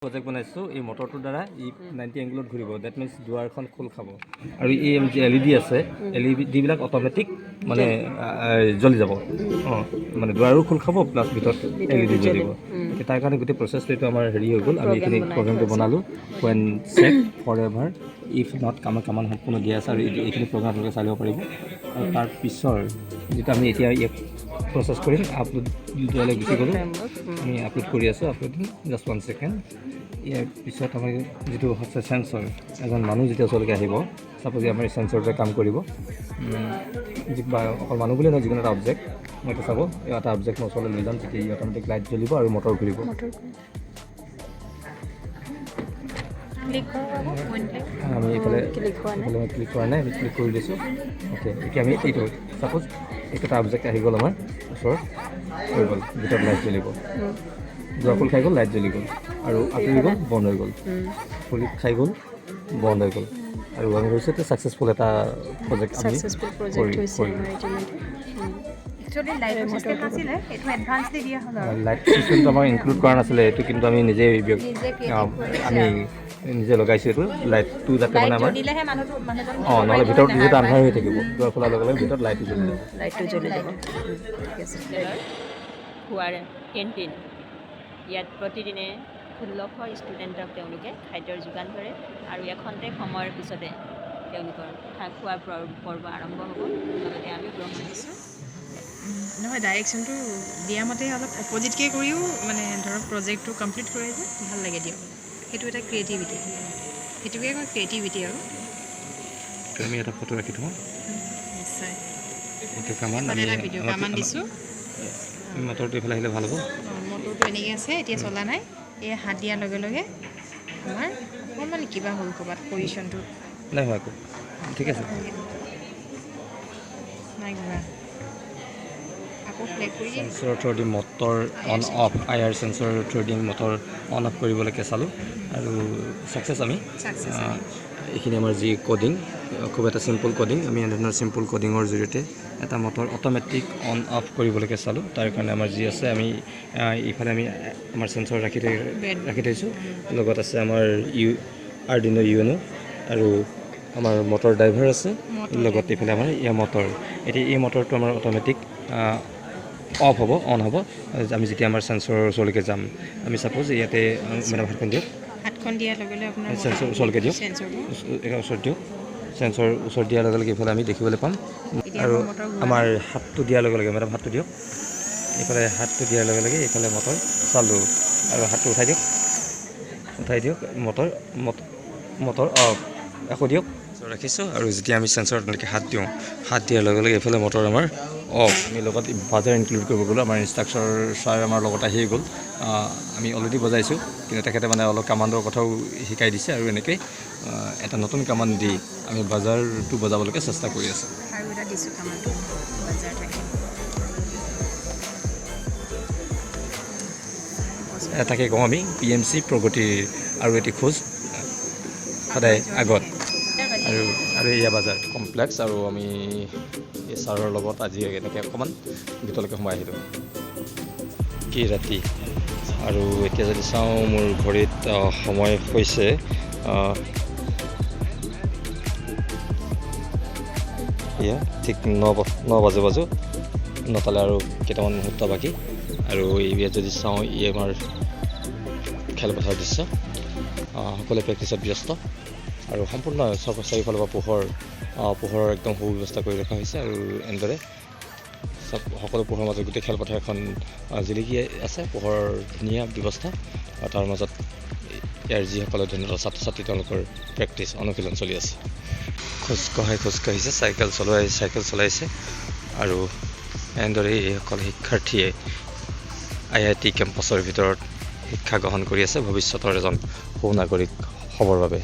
project বনাইছোঁ এই মটৰটোৰ দ্বাৰা ই 90 এংগলত ঘূৰিব ডেট মিনছ দুৱাৰখন খোল খাব আৰু এই LED আছে LED-বিলাক অট'মেটিক মানে জ্বলি যাব মানে দুৱাৰো খোল খাব প্লাছ ভিতৰত LED জ্বলিব তাৰ কাৰণে গোটেই প্ৰচেছটো এইটো আমাৰ হেৰি হৈ গ'ল আমি এইখিনি প্ৰগ্ৰামটো বনালোঁ when set forever if not কামত সম্পূৰ্ণ দিয়া আছে আৰু এইখিনি প্ৰগ্ৰাম আপোনালোকে চাই ল'ব পাৰিব আৰু তাৰ পিছৰ যিটো আমি এতিয়া প্ৰচেছ কৰিম আপলোড দিয়ালৈ গুচি গ'লোঁ আমি আপলোড কৰি আছোঁ আপলোডিং জাষ্ট 1 ছেকেণ্ড ইয়াৰ পিছত আমাৰ যিটো হৈছে চেঞ্চৰ এজন মানুহ যেতিয়া ওচৰলৈকে আহিব চাপ'জ আমাৰ চেঞ্চৰটোৱে কাম কৰিব বা অকল মানুহ বুলি নহয় যিকোনো এটা অবজেক্ট মই এইটো চাব এটা অবজেক্ট মই ওচৰলৈ লৈ যাম তেতিয়া ই অট'মেটিক লাইট জ্বলিব আৰু মটৰ ঘূৰিব আমি এইফালে ক্লিক কৰা নাই আমি ক্লিক কৰি দিছোঁ অ'কে এতিয়া আমি এইটো চাপ'জ এইকেইটা অবজেক্ট আহি গ'ল আমাৰ ওচৰত হৈ গ'ল ভিতৰত লাইট জ্বলিব দুৱাৰ খোল খাই গ'ল লাইট জ্বলি গ'ল আৰু আঁতৰি গ'ল বন্ধ হৈ গ'ল খোল খাই গ'ল বন্ধ হৈ গ'ল আৰু আমি হৈছে এইটো ছাকচেছফুল এটা প্ৰজেক্ট আমি লাইট ছিষ্টেমটো আমাৰ ইনক্লুড কৰা নাছিলে এইটো কিন্তু আমি নিজে আমি নিজে লগাইছোঁ এইটো লাইটটো যাতে মানে আমাৰ নহ'লে ভিতৰত যিহেতু আন্ধাৰ হৈ থাকিব দুৱাৰ খোলাৰ লগে লগে ভিতৰত লাইটটো জ্বলি যাব খোৱাৰ কেণ্টিন ইয়াত প্ৰতিদিনে 1600 ষ্টুডেণ্টক তেওঁলোকে খাদ্যৰ যোগান ধৰে আৰু এখন্তে সময়ৰ পিছতে তেওঁলোকৰ খোৱা পৰ্ব আৰম্ভ হ'ব লগতে আমি গ্ৰহণ কৰিছোঁ নহয় ডাইৰেকশ্যনটো দিয়া মতে অলপ অপজিটকৈ কৰিও মানে ধৰক প্ৰজেক্টটো কমপ্লিট কৰে যে ভাল লাগে দিয়ক সেইটো এটা ক্ৰিয়েটিভিটি সেইটোকে কয় ক্ৰিয়েটিভিটি আৰু আমি এটা ফটো ৰাখি থওঁ নিশ্চয় এইটো কামান এটা ভিডিঅ' কামান দিছোঁ মটৰটো এইফালে আহিলে ভাল হ'ব মটৰটো এনেকৈ আছে এতিয়া চলা নাই এই হাত দিয়াৰ লগে লগে আমাৰ অকণমান কিবা হ'ল ক'ৰবাত পজিশ্যনটো নাই হোৱা আকৌ ঠিক আছে নাই ঘূৰা আকৌ ফ্লেগ কৰি চেঞ্চৰৰ through the motor on off IR চেঞ্চৰৰ থ্ৰুদি মটৰ অন অফ কৰিবলৈকে চালোঁ আৰু ছাকচেছ আমি এইখিনি আমাৰ যি ক'ডিং খুব এটা চিম্পল ক'ডিং আমি এনেধৰণৰ চিম্পল ক'ডিঙৰ জৰিয়তে এটা মটৰ অট'মেটিক অন অফ কৰিবলৈকে চালোঁ তাৰ কাৰণে আমাৰ যি আছে আমি ইফালে আমি আমাৰ চেঞ্চৰ ৰাখি থৈছোঁ লগত আছে আমাৰ আৰ্ডিনো UNO আৰু আমাৰ মটৰ ড্ৰাইভাৰ আছে লগত এইফালে আমাৰ মটৰ এতিয়া এই মটৰটো আমাৰ অট'মেটিক অফ হ'ব অন হ'ব আমি যেতিয়া আমাৰ চেঞ্চৰৰ ওচৰলৈকে যাম আমি ছাপ'জ ইয়াতে মেডাম হাতখন দিয়ক হাতখন দিয়াৰ লগে লগে আপোনাৰ চেঞ্চৰ ওচৰলৈকে দিয়ক ওচৰত দিয়ক চেঞ্চৰ ওচৰত দিয়াৰ লগে লগে এইফালে আমি দেখিবলৈ পাম আৰু আমাৰ হাতটো দিয়াৰ লগে লগে মেডাম হাতটো দিয়ক এইফালে হাতটো দিয়াৰ লগে লগে এইফালে মটৰ চালোঁ আৰু হাতটো উঠাই দিয়ক মটৰ অফ আকৌ দিয়ক ৰাখিছোঁ আৰু যেতিয়া আমি চেঞ্চৰত তেনেকৈ হাত দিয়াৰ লগে লগে এইফালে মটৰ আমাৰ অফ আমি লগত বাজাৰ ইনক্লুড কৰিব গ'লোঁ আমাৰ ইনষ্ট্ৰাকচাৰ ছাৰ আমাৰ লগত আহিয়ে গ'ল আমি অলৰেডি বজাইছোঁ কিন্তু তেখেতে মানে অলপ কামাণ্ডৰ কথাও শিকাই দিছে আৰু এনেকৈ এটা নতুন কামাণ্ড দি আমি বাজাৰটো বজাবলৈকে চেষ্টা কৰি আছোঁ আৰু এটা দিছোঁ কামাণ্ডটো বাজাৰ তাকে কওঁ আমি PMC প্ৰগতিৰ আৰু এটি খোজ সদায় আগত আৰু এয়া বাজাৰ কমপ্লেক্স আৰু আমি এই ছাৰৰ লগত আজি এনেকৈ অকণমান ভিতৰলৈকে সোমাই আহিলোঁ কি ৰাতি আৰু এতিয়া যদি চাওঁ মোৰ ঘড়ীত সময় হৈছে এয়া ঠিক 9 বাজো নটালে আৰু কেইটামান মুহূৰ্ত বাকী আৰু ইয়াত যদি চাওঁ ই আমাৰ খেলপথাৰ দৃশ্য সকলোৱে প্ৰেক্টিছত ব্যস্ত আৰু সম্পূৰ্ণ চাৰিওফালৰ পৰা পোহৰৰ একদম সুব্যৱস্থা কৰি ৰখা হৈছে আৰু এনেদৰে সকলো পোহৰৰ মাজত গোটেই খেলপথাৰ এখন জিলিকি আছে পোহৰৰ ধুনীয়া ব্যৱস্থা আৰু তাৰ মাজত ইয়াৰ যিসকলে ধুনীয়া ছাত্ৰ ছাত্ৰী তেওঁলোকৰ প্ৰেক্টিছ অনুশীলন চলি আছে খোজকাঢ়িছে চাইকেল চলাইছে আৰু এনেদৰে এইসকল শিক্ষাৰ্থীয়ে IIT কেম্পাছৰ ভিতৰত শিক্ষা গ্ৰহণ কৰি আছে ভৱিষ্যতৰ এজন সুনাগৰিক হ'বৰ বাবে